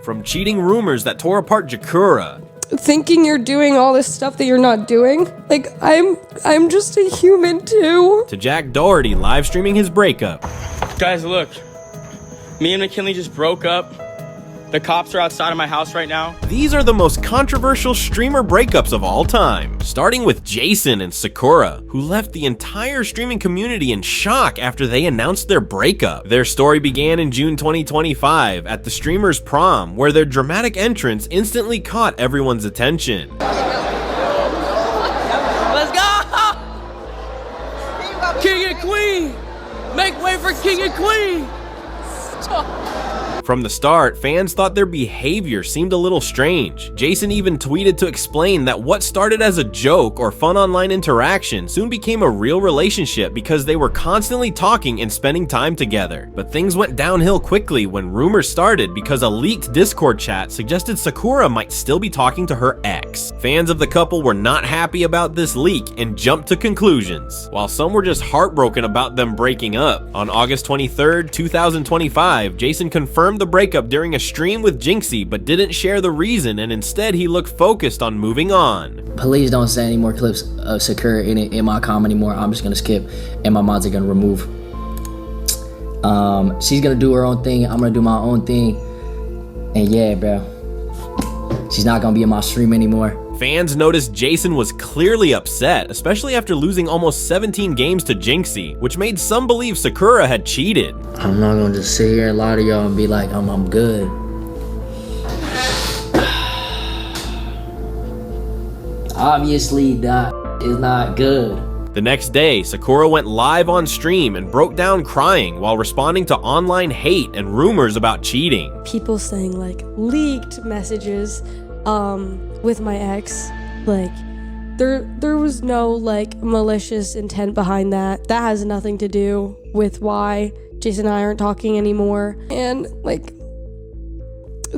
From cheating rumors that tore apart Sakura, thinking you're doing all this stuff that you're not doing. Like, I'm just a human too. to Jack Doherty live streaming his breakup. Guys, look. Me and McKinley just broke up. The cops are outside of my house right now. These are the most controversial streamer breakups of all time, starting with Jason and Sakura, who left the entire streaming community in shock after they announced their breakup. Their story began in June 2025 at the streamer's prom, where their dramatic entrance instantly caught everyone's attention. Let's go! King and Queen! Make way for King and Queen! From the start, fans thought their behavior seemed a little strange. Jason even tweeted to explain that what started as a joke or fun online interaction soon became a real relationship because they were constantly talking and spending time together. But things went downhill quickly when rumors started because a leaked Discord chat suggested Sakura might still be talking to her ex. Fans of the couple were not happy about this leak and jumped to conclusions, while some were just heartbroken about them breaking up. On August 23rd, 2025, Jason confirmed the breakup during a stream with Jinxy, but didn't share the reason, and instead he looked focused on moving on. Please don't send any more clips of Sakura in my com anymore. I'm just gonna skip, and my mods are gonna remove. She's gonna do her own thing. I'm gonna do my own thing, and yeah, bro, she's not gonna be in my stream anymore. Fans noticed Jason was clearly upset, especially after losing almost 17 games to Jinxy, which made some believe Sakura had cheated. I'm not gonna just sit here and lie to y'all and be like, I'm good. Obviously, that is not good. The next day, Sakura went live on stream and broke down crying while responding to online hate and rumors about cheating. People saying like leaked messages with my ex, like there was no like malicious intent behind that. That has nothing to do with why Jason and I aren't talking anymore. And like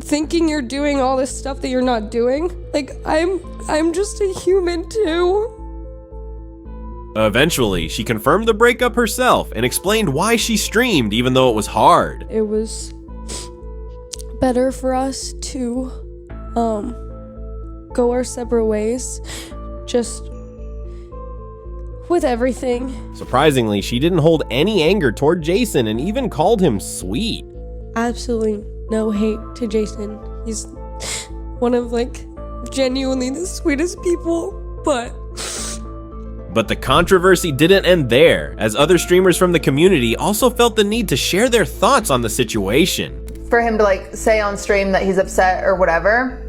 thinking you're doing all this stuff that you're not doing. Like I'm just a human too. Eventually, she confirmed the breakup herself and explained why she streamed even though it was hard. It was better for us to go our separate ways, just with everything. Surprisingly, she didn't hold any anger toward Jason and even called him sweet. Absolutely no hate to Jason. He's one of like genuinely the sweetest people, but the controversy didn't end there, as other streamers from the community also felt the need to share their thoughts on the situation. For him to like say on stream that he's upset or whatever.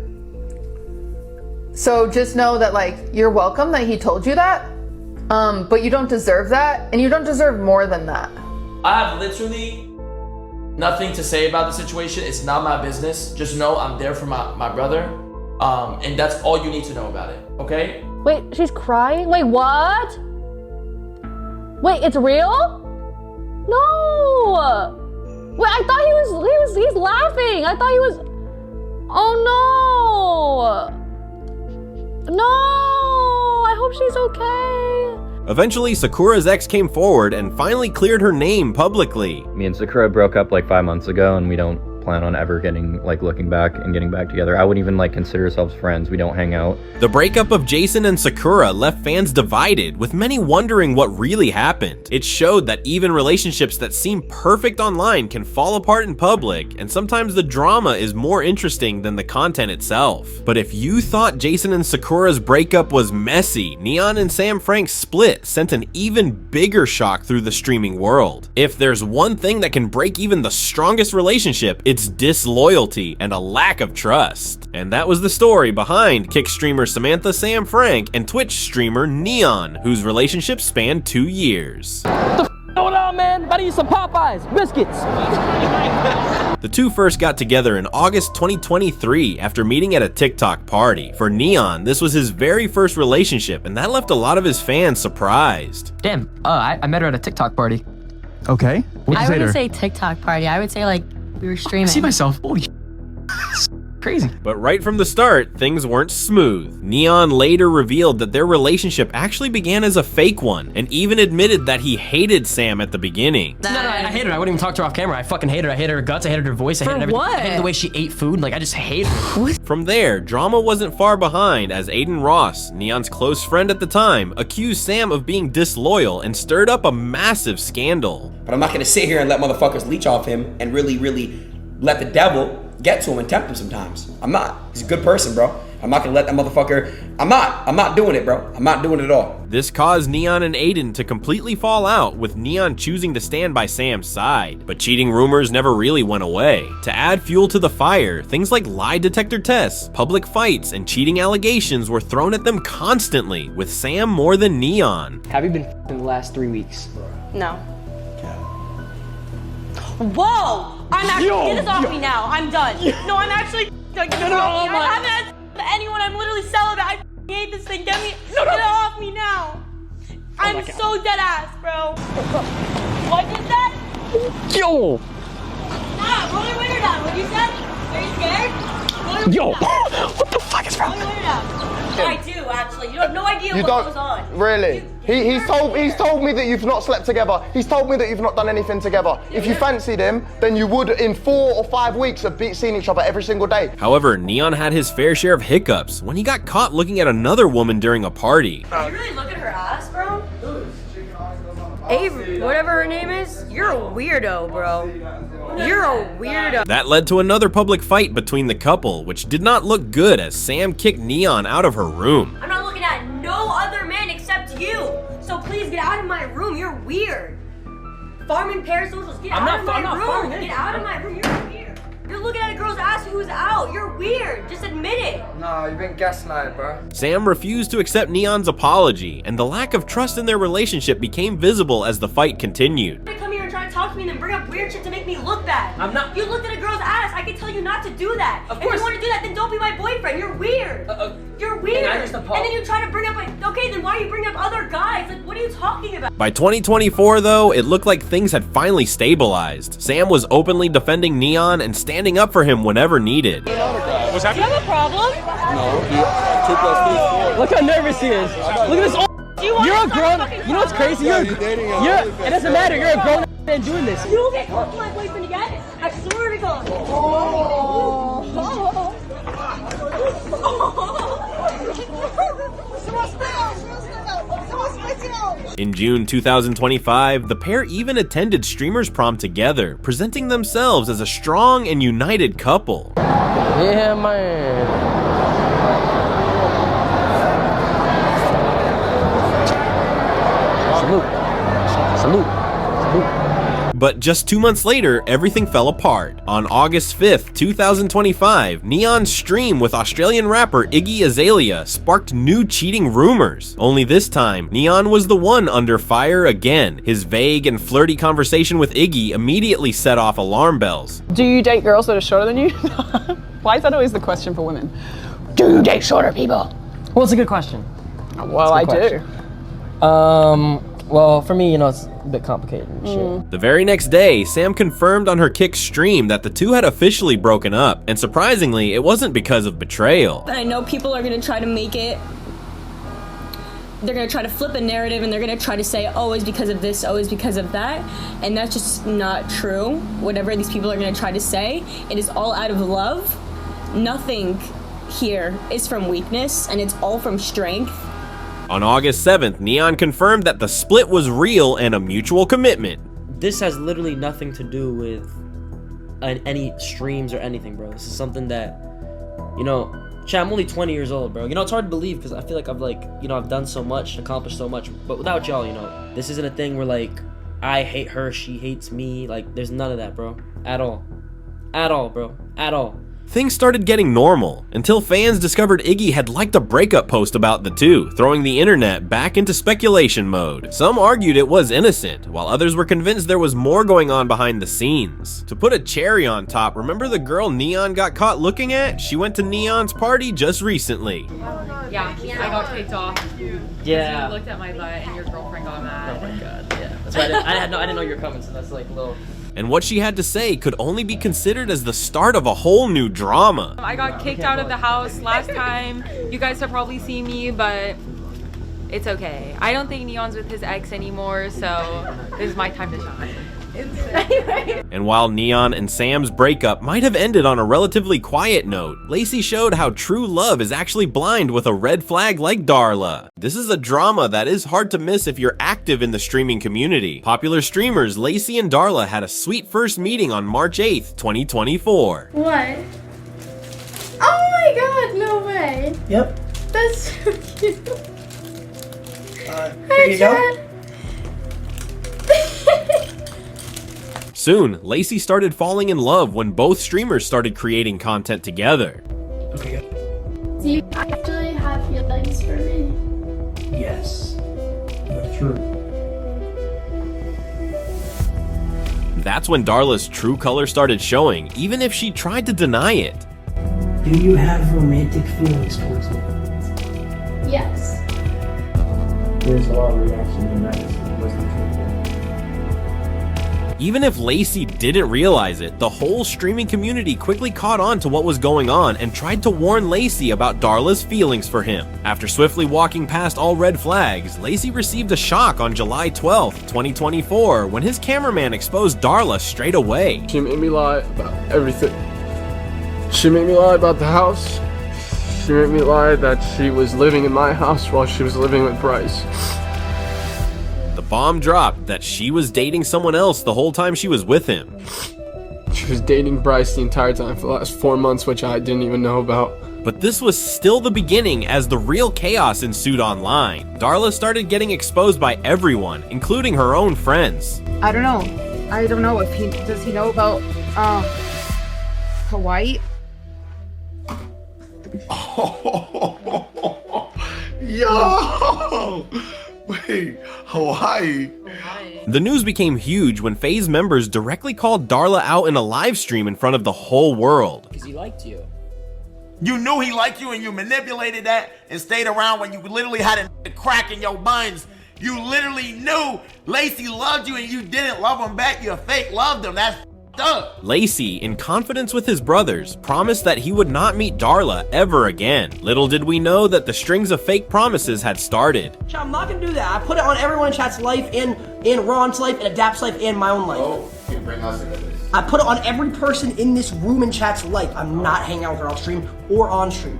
So just know that like you're welcome that he told you that, but you don't deserve that, and you don't deserve more than that. I have literally nothing to say about the situation. It's not my business. Just know I'm there for my brother, and that's all you need to know about it, okay? Wait, she's crying? Wait, what? Wait, it's real? No! Wait, I thought he's laughing. I thought he was, oh no! No, I hope she's okay. Eventually, Sakura's ex came forward and finally cleared her name publicly. Me and Sakura broke up like 5 months ago, and we don't plan on ever looking back and getting back together. I wouldn't even consider ourselves friends. We don't hang out. The breakup of Jason and Sakura left fans divided, with many wondering what really happened. It showed that even relationships that seem perfect online can fall apart in public, and sometimes the drama is more interesting than the content itself. But if you thought Jason and Sakura's breakup was messy, Neon and Sam Frank's split sent an even bigger shock through the streaming world. If there's one thing that can break even the strongest relationship, it's disloyalty and a lack of trust. And that was the story behind Kick streamer Samantha Sam Frank and Twitch streamer Neon, whose relationship spanned 2 years. What the going on, man? About to eat some Popeyes, biscuits. The two first got together in August 2023 after meeting at a TikTok party. For Neon, this was his very first relationship, and that left a lot of his fans surprised. Damn, I met her at a TikTok party. Okay. What'd you say to her? I wouldn't say TikTok party. I would say like we were streaming. I see myself. Holy crazy. But right from the start, things weren't smooth. Neon later revealed that their relationship actually began as a fake one, and even admitted that he hated Sam at the beginning. No, I hate her. I wouldn't even talk to her off camera. I fucking hate her. I hated her guts. I hated her voice. I hated everything. what? I hated the way she ate food. Like, I just hate her. From there, drama wasn't far behind as Aiden Ross, Neon's close friend at the time, accused Sam of being disloyal and stirred up a massive scandal. But I'm not gonna sit here and let motherfuckers leech off him and really let the devil get to him and tempt him sometimes. I'm not. He's a good person, bro. I'm not gonna let that motherfucker. I'm not doing it, bro. I'm not doing it at all. This caused Neon and Aiden to completely fall out, with Neon choosing to stand by Sam's side. But cheating rumors never really went away. To add fuel to the fire, things like lie detector tests, public fights, and cheating allegations were thrown at them constantly, with Sam more than Neon. Have you been in the last 3 weeks? No. Whoa! I'm actually, get this off me now. I'm done. No, I'm actually done. Get this off me. I haven't had sex with anyone. I'm literally celibate. I hate this thing. Get it off me now. I'm so dead ass, bro. What is that? Yo! Nah, roll your window down. What you said? Are you scared? Yo! What the fuck is wrong? Roll your window down. I do, actually. You have no idea what goes on. Really? He's told me that you've not slept together. He's told me that you've not done anything together. If you fancied him, then you would in 4 or 5 weeks have seen each other every single day. However, Neon had his fair share of hiccups when he got caught looking at another woman during a party. Did you really look at her ass, bro? Avery, whatever her name is, you're a weirdo, bro. You're a weirdo. That led to another public fight between the couple, which did not look good as Sam kicked Neon out of her room. I'm not looking at no other man except you. So please get out of my room. You're weird. Farming parasocials, get out of my room. Get out of my room. You're weird. You're looking at a girl's ass who's out. You're weird. Just admit it. Nah, you've been gaslighted, bro. Sam refused to accept Neon's apology, and the lack of trust in their relationship became visible as the fight continued. They come here and try to talk to me and then bring up weird shit to make me look bad. I'm not. You looked at a girl's ass. I can tell you not to do that. Of If course. you want to do that, then don't be my boyfriend. You're weird. You're weird. And then you try to bring up okay, then why are you bringing up other guys? Like, what are you talking about? By 2024, though, it looked like things had finally stabilized. Sam was openly defending Neon and standing up for him whenever needed. What's happening? Do you have a problem? No. Look how nervous he is. Look at this. You're a grown. You know what's crazy? It doesn't matter. You're a grown man doing this. You don't get close to my boyfriend again? I swear to God. In June 2025, the pair even attended Streamers Prom together, presenting themselves as a strong and united couple. Yeah, man. Salute. But just 2 months later, everything fell apart. On August 5th, 2025, Neon's stream with Australian rapper Iggy Azalea sparked new cheating rumors. Only this time, Neon was the one under fire again. His vague and flirty conversation with Iggy immediately set off alarm bells. Do you date girls that are shorter than you? Why is that always the question for women? Do you date shorter people? Well, it's a good question. Well, I do. Well, for me, it's a bit complicated and shit. The very next day, Sam confirmed on her Kick stream that the two had officially broken up, and surprisingly, it wasn't because of betrayal. I know people are gonna try to make it. They're gonna try to flip a narrative and they're gonna try to say, oh, it's because of this, oh, it's because of that. And that's just not true. Whatever these people are gonna try to say, it is all out of love. Nothing here is from weakness, and it's all from strength. On August 7th, Neon confirmed that the split was real and a mutual commitment. This has literally nothing to do with any streams or anything, bro. This is something that, I'm only 20 years old, bro. It's hard to believe because I feel like I've done so much, accomplished so much, but without y'all, this isn't a thing where I hate her, she hates me. There's none of that, bro. At all, bro. At all. Things started getting normal, until fans discovered Iggy had liked a breakup post about the two, throwing the internet back into speculation mode. Some argued it was innocent, while others were convinced there was more going on behind the scenes. To put a cherry on top, remember the girl Neon got caught looking at? She went to Neon's party just recently. Yeah, I got kicked off. Yeah. You looked at my butt and your girlfriend got mad. Oh my god, yeah. That's why I didn't know you were coming, so that's a little... And what she had to say could only be considered as the start of a whole new drama. I got kicked out of the house last time. You guys have probably seen me, but it's okay. I don't think Neon's with his ex anymore, so this is my time to shine. And while Neon and Sam's breakup might have ended on a relatively quiet note, Lacy showed how true love is actually blind with a red flag like Darla. This is a drama that is hard to miss if you're active in the streaming community. Popular streamers Lacy and Darla had a sweet first meeting on March 8th, 2024. What? Oh my god, no way. Yep. That's so cute. Here you go. Soon, Lacy started falling in love when both streamers started creating content together. Okay. Do you actually have feelings for me? Yes. That's true. That's when Darla's true color started showing, even if she tried to deny it. Do you have romantic feelings towards me? Yes. There's a lot of reaction in that. Wasn't truthful. Even if Lacy didn't realize it, the whole streaming community quickly caught on to what was going on and tried to warn Lacy about Darla's feelings for him. After swiftly walking past all red flags, Lacy received a shock on July 12th, 2024, when his cameraman exposed Darla straight away. She made me lie about everything. She made me lie about the house. She made me lie that she was living in my house while she was living with Bryce. The bomb dropped that she was dating someone else the whole time she was with him. She was dating Bryce the entire time for the last 4 months, which I didn't even know about. But this was still the beginning as the real chaos ensued online. Darla started getting exposed by everyone, including her own friends. I don't know. I don't know if does he know about Hawaii? Yo! Wait, Hawaii? The news became huge when FaZe members directly called Darla out in a live stream in front of the whole world. Because he liked you. You knew he liked you and you manipulated that and stayed around when you literally had a crack in your buns. You literally knew Lacy loved you and you didn't love him back. You fake loved him. That's up. Lacy, in confidence with his brothers, promised that he would not meet Darla ever again. Little did we know that the strings of fake promises had started. I'm not gonna do that. I put it on everyone in chat's life, in Ron's life, and Adapt's life, and my own life. Oh, you can bring us into this. I put it on every person in this room in chat's life. I'm not hanging out with her off stream or on stream.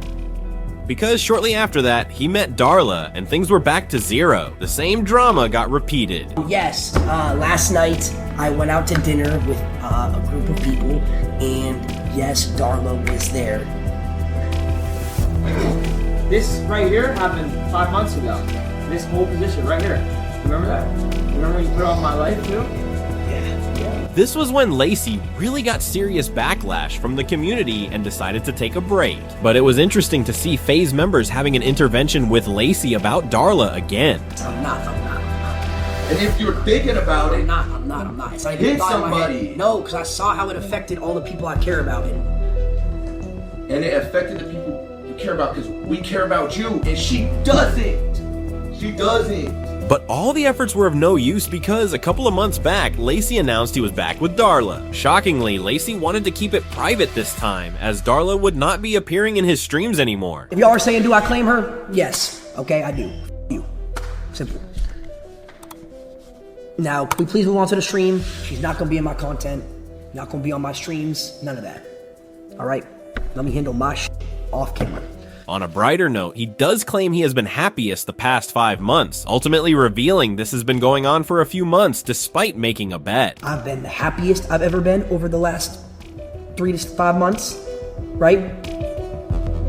Because shortly after that, he met Darla, and things were back to zero. The same drama got repeated. Yes, last night I went out to dinner with a group of people, and yes, Darla was there. This right here happened 5 months ago. This whole position right here. Remember that? Remember when you put on my life too? This was when Lacy really got serious backlash from the community and decided to take a break. But it was interesting to see FaZe members having an intervention with Lacy about Darla again. I'm not. And if you're thinking about it, I'm not. It's not even hit thought in my head. somebody. No, because I saw how it affected all the people I care about. And it affected the people you care about because we care about you. And she doesn't. She doesn't. But all the efforts were of no use because a couple of months back, Lacy announced he was back with Darla. Shockingly, Lacy wanted to keep it private this time, as Darla would not be appearing in his streams anymore. If y'all are saying, do I claim her? Yes. Okay, I do. You. Simple. Now, can we please move on to the stream? She's not gonna be in my content. Not gonna be on my streams. None of that. All right? Let me handle my shit off camera. On a brighter note, he does claim he has been happiest the past 5 months, ultimately revealing this has been going on for a few months despite making a bet. I've been the happiest I've ever been over the last 3 to 5 months, right?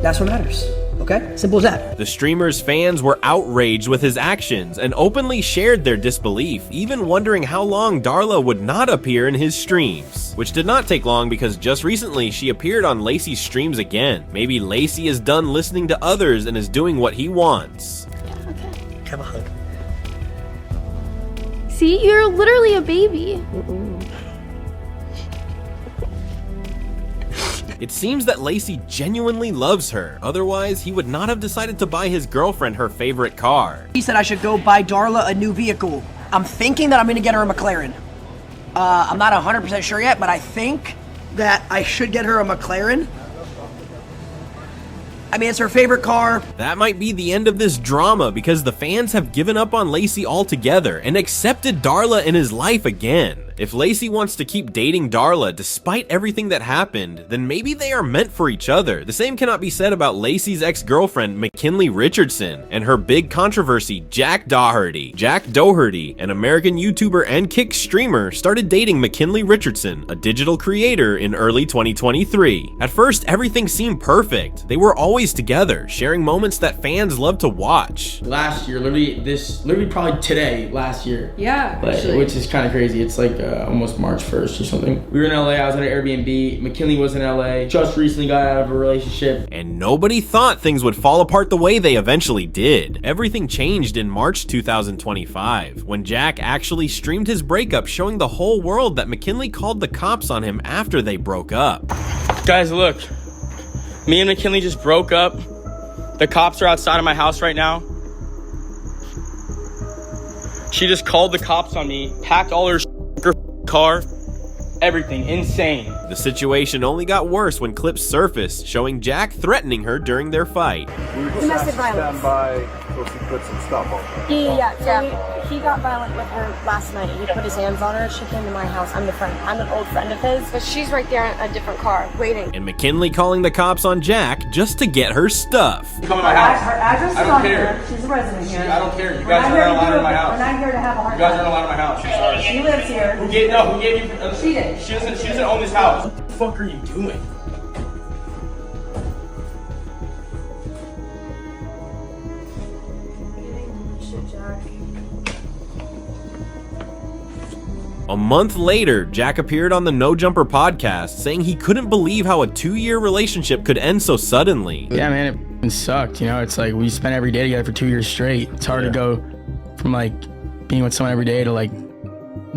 That's what matters, okay? Simple as that. The streamer's fans were outraged with his actions and openly shared their disbelief, even wondering how long Darla would not appear in his streams. Which did not take long because just recently she appeared on Lacy's streams again. Maybe Lacy is done listening to others and is doing what he wants. Yeah, okay. Have a hug. See, you're literally a baby. It seems that Lacy genuinely loves her, otherwise he would not have decided to buy his girlfriend her favorite car. He said I should go buy Darla a new vehicle. I'm thinking that I'm gonna get her a McLaren. I'm not 100% sure yet, but I think that I should get her a McLaren. I mean, it's her favorite car. That might be the end of this drama because the fans have given up on Lacy altogether and accepted Darla in his life again. If Lacy wants to keep dating Darla despite everything that happened, then maybe they are meant for each other. The same cannot be said about Lacy's ex-girlfriend McKinley Richardson and her big controversy Jack Doherty. Jack Doherty, an American YouTuber and Kick streamer, started dating McKinley Richardson, a digital creator, in early 2023. At first, everything seemed perfect. They were always together, sharing moments that fans love to watch. Last year, literally probably today, last year. Yeah, Which is kind of crazy. It's like almost March 1st or something. We were in LA, I was at an Airbnb, McKinley was in LA, just recently got out of a relationship. And nobody thought things would fall apart the way they eventually did. Everything changed in March 2025, when Jack actually streamed his breakup, showing the whole world that McKinley called the cops on him after they broke up. Guys, look. Me and McKinley just broke up. The cops are outside of my house right now. She just called the cops on me, packed all her car, everything. Insane. The situation only got worse when clips surfaced showing Jack threatening her during their fight. Domestic violence. Stand by so she put some stuff on her. Yeah. He got violent with her last night. He put his hands on her. She came to my house. I'm an old friend of his, but she's right there in a different car waiting. And McKinley calling the cops on Jack just to get her stuff. Come to my house. Her address is I don't on care. here. She's a resident here. I don't care. You guys are not allowed in my house. We're not here to have a hard You guys aren't allowed in my house. I'm sorry. She lives here. Who gave you? She did. She doesn't own this house. What the fuck are you doing? A month later, Jack appeared on the No Jumper podcast saying he couldn't believe how a 2-year relationship could end so suddenly. Yeah, man, it sucked. You know, it's like we spent every day together for 2 years straight. It's hard to go from like being with someone every day to like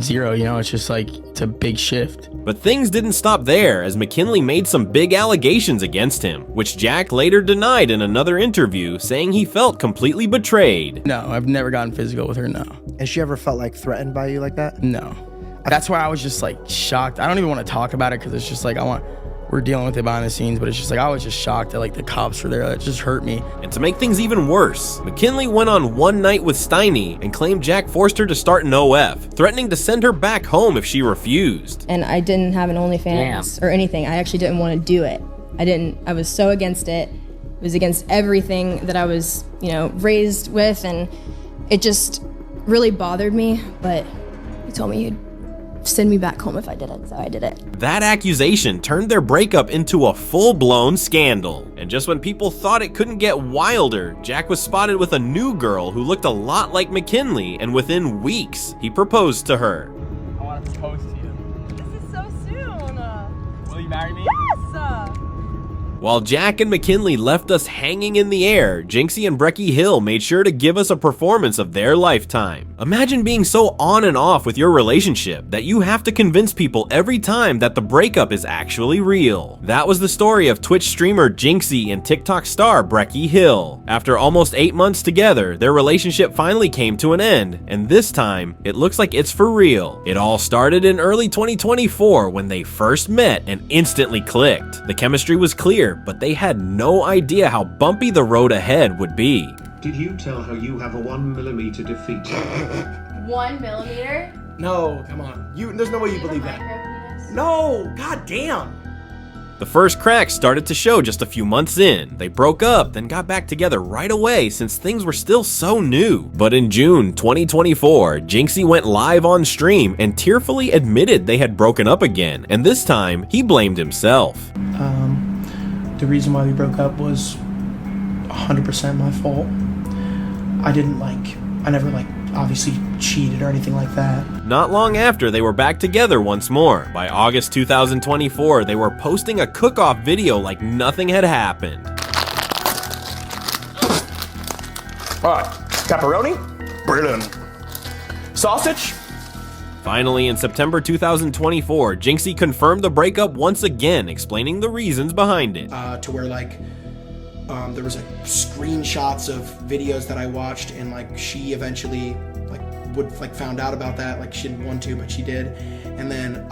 zero, you know, it's just like, it's a big shift. But things didn't stop there, as McKinley made some big allegations against him, which Jack later denied in another interview, saying he felt completely betrayed. No, I've never gotten physical with her, no. Has she ever felt like threatened by you like that? No. That's why I was just like shocked. I don't even want to talk about it because it's just like we're dealing with it behind the scenes, but it's just like I was just shocked that like the cops were there. It just hurt me. And to make things even worse, McKinley went on one night with Steiny and claimed Jack forced her to start an OF, threatening to send her back home if she refused. And I didn't have an OnlyFans or anything. I actually didn't want to do it. I was so against it. It was against everything that I was, raised with, and it just really bothered me, but he told me he'd send me back home if I did it, so I did it. That accusation turned their breakup into a full-blown scandal. And just when people thought it couldn't get wilder, Jack was spotted with a new girl who looked a lot like McKinley, and within weeks, he proposed to her. I want to propose to you. This is so soon. Will you marry me? Yes! While Jack and McKinley left us hanging in the air, Jinxy and Breckie Hill made sure to give us a performance of their lifetime. Imagine being so on and off with your relationship that you have to convince people every time that the breakup is actually real. That was the story of Twitch streamer Jinxy and TikTok star Breckie Hill. After almost 8 months together, their relationship finally came to an end, and this time, it looks like it's for real. It all started in early 2024 when they first met and instantly clicked. The chemistry was clear, but they had no idea how bumpy the road ahead would be. Did you tell her you have a 1mm defeat? 1 millimeter? No, come on. There's no way you believe that. No, god damn. The first cracks started to show just a few months in. They broke up, then got back together right away since things were still so new. But in June 2024, Jinxy went live on stream and tearfully admitted they had broken up again, and this time, he blamed himself. The reason why we broke up was 100% my fault. I never obviously cheated or anything like that. Not long after, they were back together once more. By August 2024, they were posting a cook-off video like nothing had happened. Alright, pepperoni? Brilliant. Sausage? Finally, in September 2024, Jinxy confirmed the breakup once again, explaining the reasons behind it. To where there was screenshots of videos that I watched, and she eventually found out about that. Like, she didn't want to, but she did. And then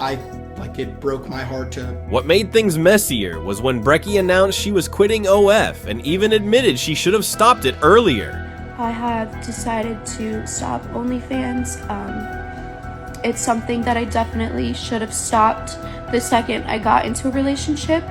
it broke my heart to... What made things messier was when Breckie announced she was quitting OF and even admitted she should have stopped it earlier. I have decided to stop OnlyFans. It's something that I definitely should have stopped the second I got into a relationship.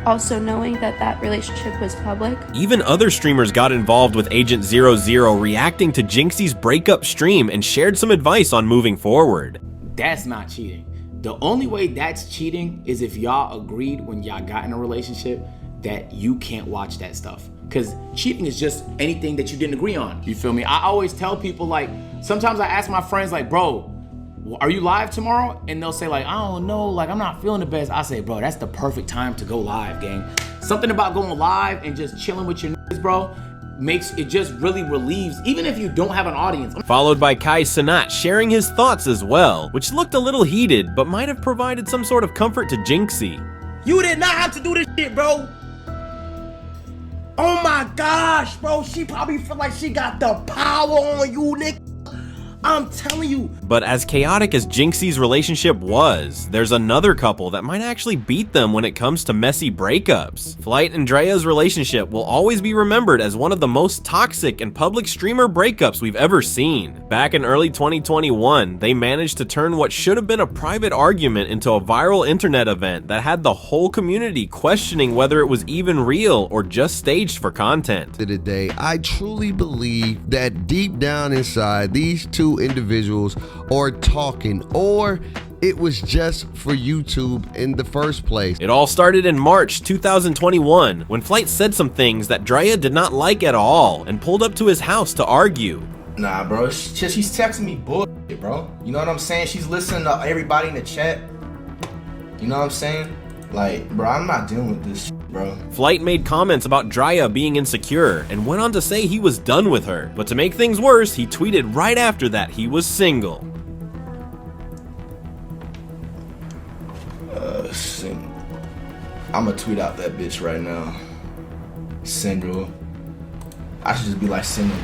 Also knowing that that relationship was public. Even other streamers got involved with Agent 00 reacting to Jinxy's breakup stream and shared some advice on moving forward. That's not cheating. The only way that's cheating is if y'all agreed when y'all got in a relationship that you can't watch that stuff. Because cheating is just anything that you didn't agree on. You feel me? I always tell people, like, sometimes I ask my friends, like, bro, are you live tomorrow? And they'll say, like, I don't know, like, I'm not feeling the best. I say, bro, that's the perfect time to go live, gang. Something about going live and just chilling with your niggas, bro, makes it just really relieves, even if you don't have an audience. Followed by Kai Cenat sharing his thoughts as well, which looked a little heated, but might have provided some sort of comfort to Jinxy. You did not have to do this shit, bro. Oh my gosh, bro. She probably feel like she got the power on you, nigga. I'm telling you. But as chaotic as Jinxy's relationship was, there's another couple that might actually beat them when it comes to messy breakups. Flight and Drea's relationship will always be remembered as one of the most toxic and public streamer breakups we've ever seen. Back in early 2021, they managed to turn what should have been a private argument into a viral internet event that had the whole community questioning whether it was even real or just staged for content. Today, I truly believe that deep down inside, these two individuals are talking, or it was just for YouTube in the first place. It all started in March 2021 when Flight said some things that Drea did not like at all and pulled up to his house to argue. Nah, bro, she's texting me bullshit, bro. You know what I'm saying? She's listening to everybody in the chat. You know what I'm saying? Like, bro, I'm not dealing with this shit, bro. Flight made comments about Drea being insecure and went on to say he was done with her. But to make things worse, he tweeted right after that he was single. Single. I'ma tweet out that bitch right now. Single. I should just be like single ...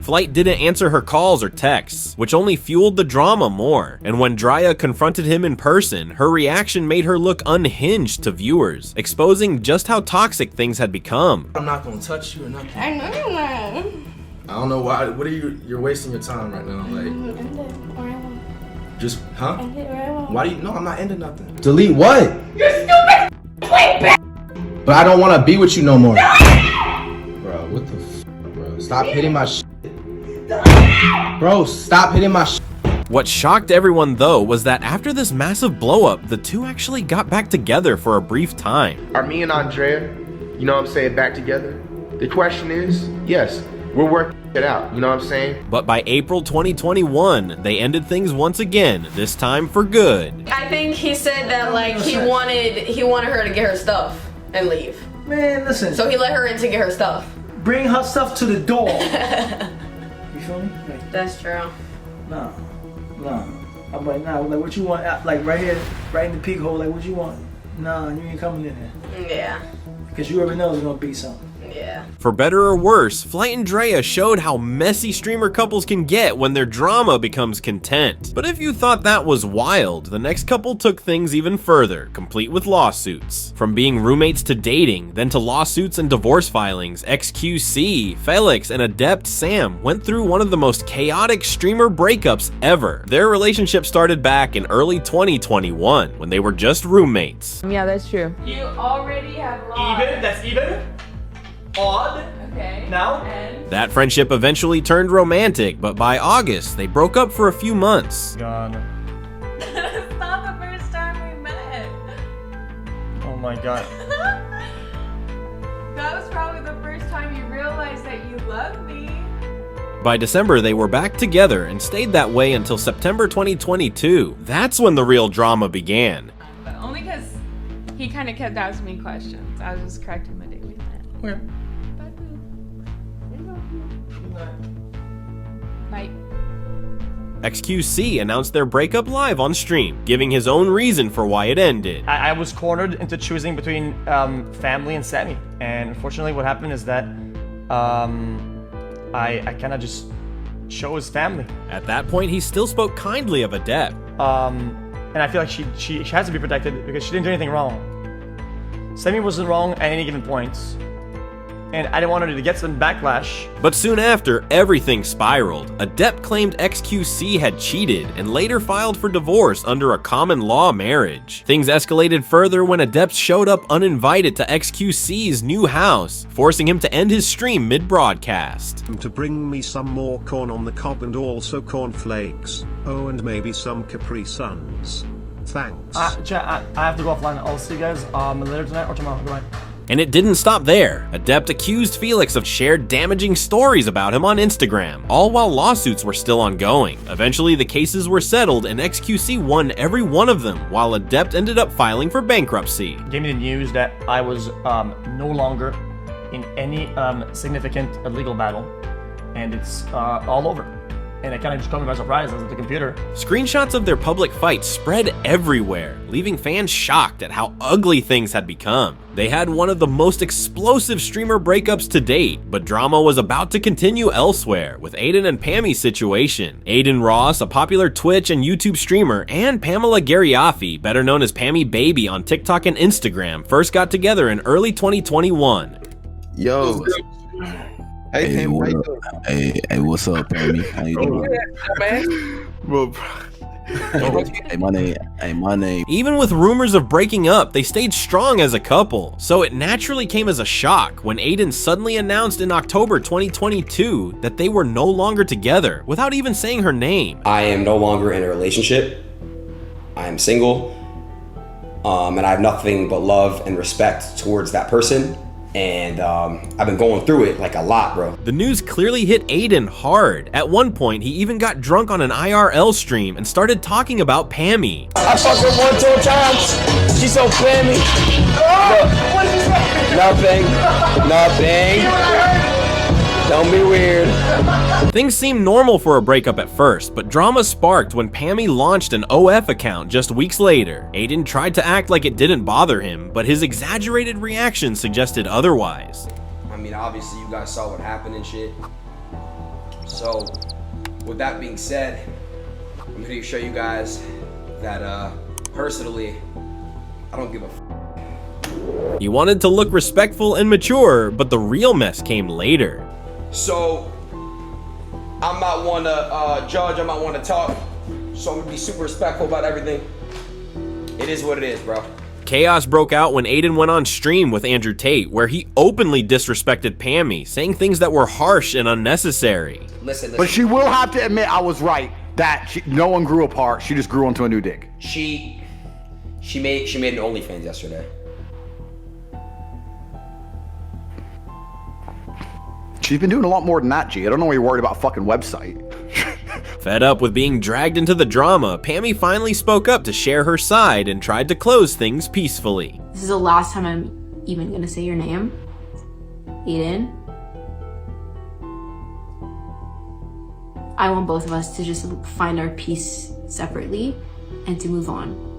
Flight didn't answer her calls or texts, which only fueled the drama more. And when Drea confronted him in person, her reaction made her look unhinged to viewers, exposing just how toxic things had become. I'm not gonna touch you or nothing. I know you're not. I don't know why. What are you're wasting your time right now? Like, End it, or I won't. just, huh? End it, or I won't. Why do you? No, I'm not ending nothing. Delete what? You're stupid. But I don't want to be with you no more. Bro, what the f, bro? Stop hitting my shit. Bro, stop hitting my shit. What shocked everyone though was that after this massive blow-up, the two actually got back together for a brief time. Are me and Andrea, you know what I'm saying, back together? The question is, yes, we're working it out, you know what I'm saying? But by April 2021, they ended things once again, this time for good. I think he said that like he wanted her to get her stuff and leave. Man, listen. So he let her in to get her stuff. Bring her stuff to the door. You feel me? Like, that's true. No. I'm like, nah, like what you want? Like right here, right in the peak hole, like what you want? Nah, you ain't coming in there. Yeah. Because you already know there's gonna be something. Yeah. For better or worse, Flight and Drea showed how messy streamer couples can get when their drama becomes content. But if you thought that was wild, the next couple took things even further, complete with lawsuits. From being roommates to dating, then to lawsuits and divorce filings, XQC, Felix, and Adept Sam went through one of the most chaotic streamer breakups ever. Their relationship started back in early 2021 when they were just roommates. Yeah, that's true. You already have lost. Even? That's even? Odd. Okay. Now? And? That friendship eventually turned romantic, but by August, they broke up for a few months. God. It's not the first time we met. Oh my god. That was probably the first time you realized that you loved me. By December, they were back together and stayed that way until September 2022. That's when the real drama began. But only because he kind of kept asking me questions. I was just correcting my daily plan. Where? Night. XQC announced their breakup live on stream, giving his own reason for why it ended. I was cornered into choosing between family and Sammy, and unfortunately what happened is that I kind of just show his family. At that point, he still spoke kindly of Adept. And I feel like she has to be protected because she didn't do anything wrong. Sammy wasn't wrong at any given points. And I didn't want her to get some backlash. But soon after, everything spiraled. Adept claimed XQC had cheated and later filed for divorce under a common law marriage. Things escalated further when Adept showed up uninvited to XQC's new house, forcing him to end his stream mid-broadcast. To bring me some more corn on the cob and also cornflakes. Oh, and maybe some Capri Suns. Thanks. Chat, I have to go offline. I'll see you guys later tonight or tomorrow. Goodbye. And it didn't stop there. Adept accused Felix of shared damaging stories about him on Instagram, all while lawsuits were still ongoing. Eventually, the cases were settled and XQC won every one of them, while Adept ended up filing for bankruptcy. Gave me the news that I was no longer in any significant legal battle, and it's all over. And it kind of just caught me by surprise. I was at the computer. Screenshots of their public fight spread everywhere, leaving fans shocked at how ugly things had become. They had one of the most explosive streamer breakups to date, but drama was about to continue elsewhere with Aiden and Pammy's situation. Aiden Ross, a popular Twitch and YouTube streamer, and Pamela Garriafi, better known as Pammy Baby on TikTok and Instagram, first got together in early 2021. Yo. Hey, what's up, Pammy? How you doing? My name. Even with rumors of breaking up, they stayed strong as a couple, so it naturally came as a shock when Aiden suddenly announced in October 2022 that they were no longer together, without even saying her name. I am no longer in a relationship. I am single, and I have nothing but love and respect towards that person. And I've been going through it like a lot, bro. The news clearly hit Aiden hard. At one point, he even got drunk on an IRL stream and started talking about Pammy. I fucked her 1-2 times. She's so Pammy. What did you say? Nothing. Don't be weird. Things seemed normal for a breakup at first, but drama sparked when Pammy launched an OF account just weeks later. Aiden tried to act like it didn't bother him, but his exaggerated reaction suggested otherwise. I mean, obviously you guys saw what happened and shit. So, with that being said, I'm here to show you guys that, personally, I don't give a f. He wanted to look respectful and mature, but the real mess came later. So, I'm not one to judge, I'm not one to talk, so I'm gonna be super respectful about everything. It is what it is, bro. Chaos broke out when Aiden went on stream with Andrew Tate, where he openly disrespected Pammy, saying things that were harsh and unnecessary. Listen. But she will have to admit I was right, that no one grew apart, she just grew onto a new dick. She made an OnlyFans yesterday. She's been doing a lot more than that, G. I don't know why you're worried about a fucking website. Fed up with being dragged into the drama, Pammy finally spoke up to share her side and tried to close things peacefully. This is the last time I'm even gonna say your name. Aiden. I want both of us to just find our peace separately and to move on.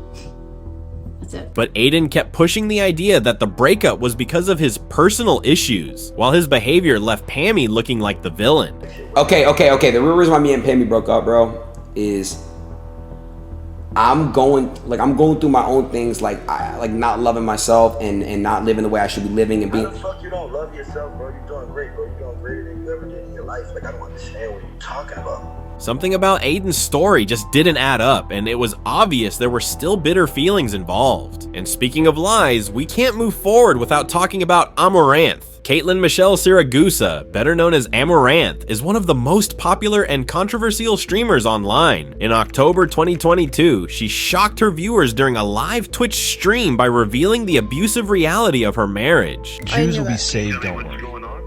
That's it. But Aiden kept pushing the idea that the breakup was because of his personal issues, while his behavior left Pammy looking like the villain. Okay. The real reason why me and Pammy broke up, bro, is I'm going through my own things, like not loving myself and not living the way I should be living and being. How the fuck you don't love yourself, bro? You're doing great, bro. You're doing greater than you ever did in your life. Like, I don't understand what you're talking about. Something about Aiden's story just didn't add up, and it was obvious there were still bitter feelings involved. And speaking of lies, we can't move forward without talking about Amouranth. Caitlin Michelle Siragusa, better known as Amouranth, is one of the most popular and controversial streamers online. In October 2022, she shocked her viewers during a live Twitch stream by revealing the abusive reality of her marriage. Jews will be saved, don't worry.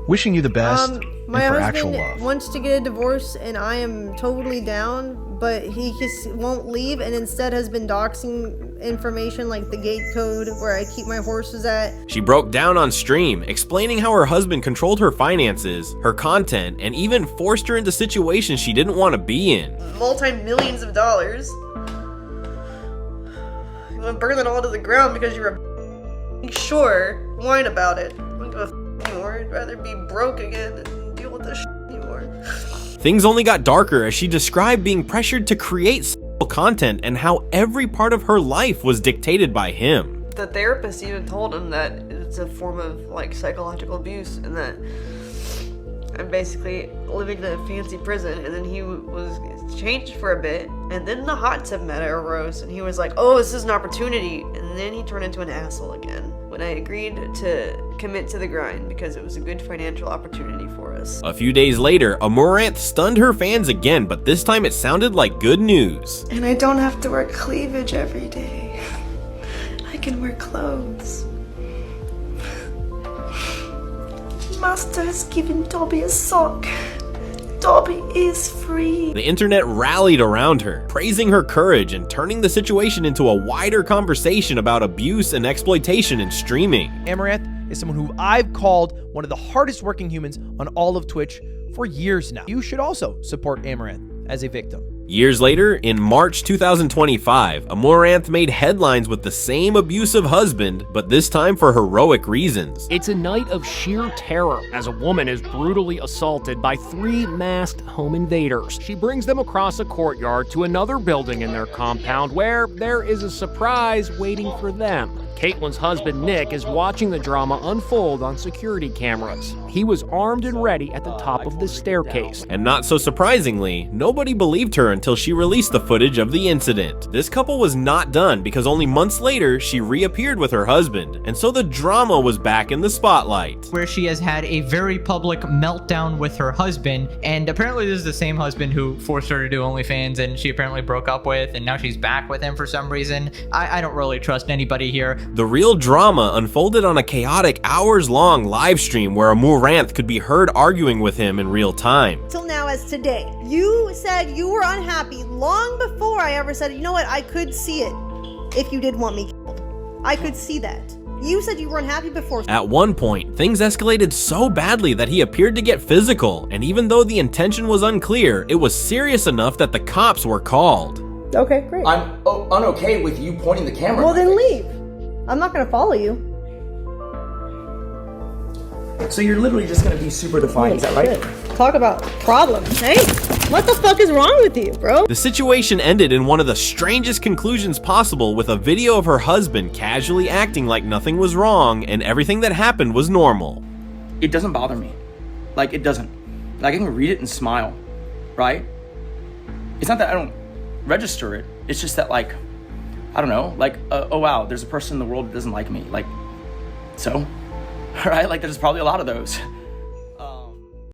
Wishing you the best my and for actual husband love. wants to get a divorce and I am totally down, but he just won't leave and instead has been doxing information like the gate code where I keep my horses at. She broke down on stream, explaining how her husband controlled her finances, her content, and even forced her into situations she didn't want to be in. Multi-millions of dollars. You want to burn that all to the ground because you're a sure, whine about it. I don't give a anymore. I'd rather be broke again and deal with this anymore. Things only got darker as she described being pressured to create content and how every part of her life was dictated by him. The therapist even told him that it's a form of like psychological abuse and that I'm basically living in a fancy prison. And then he was changed for a bit, and then the hot tub matter arose and he was like, oh, this is an opportunity, and then he turned into an asshole again when I agreed to commit to the grind because it was a good financial opportunity for us. A few days later, Amouranth stunned her fans again, but this time it sounded like good news. And I don't have to wear cleavage every day. I can wear clothes. Master has given Dobby a sock. Dobby is free. The internet rallied around her, praising her courage and turning the situation into a wider conversation about abuse and exploitation in streaming. Amouranth is someone who I've called one of the hardest working humans on all of Twitch for years now. You should also support Amouranth as a victim. Years later, in March 2025, Amouranth made headlines with the same abusive husband, but this time for heroic reasons. It's a night of sheer terror as a woman is brutally assaulted by 3 masked home invaders. She brings them across a courtyard to another building in their compound where there is a surprise waiting for them. Caitlin's husband, Nick, is watching the drama unfold on security cameras. He was armed and ready at the top of the staircase. And not so surprisingly, nobody believed her until she released the footage of the incident. This couple was not done because only months later, she reappeared with her husband, and so the drama was back in the spotlight. Where she has had a very public meltdown with her husband, and apparently this is the same husband who forced her to do OnlyFans and she apparently broke up with, and now she's back with him for some reason. I don't really trust anybody here. The real drama unfolded on a chaotic hours-long live stream where Amouranth could be heard arguing with him in real time. Till now as today. You said you were unhappy long before I ever said, you know what, I could see it if you did want me killed. I could see that. You said you were unhappy before. At one point, things escalated so badly that he appeared to get physical, and even though the intention was unclear, it was serious enough that the cops were called. Okay, great. I'm unokay with you pointing the camera. Well, then leave. I'm not gonna follow you. So you're literally just gonna be super defiant, is that right? Talk about problems. Hey, what the fuck is wrong with you, bro? The situation ended in one of the strangest conclusions possible, with a video of her husband casually acting like nothing was wrong and everything that happened was normal. It doesn't bother me. Like, it doesn't. Like, I can read it and smile, right? It's not that I don't register it. It's just that, like, I don't know, like, oh wow, there's a person in the world that doesn't like me. Like, so? Right? Like, there's probably a lot of those.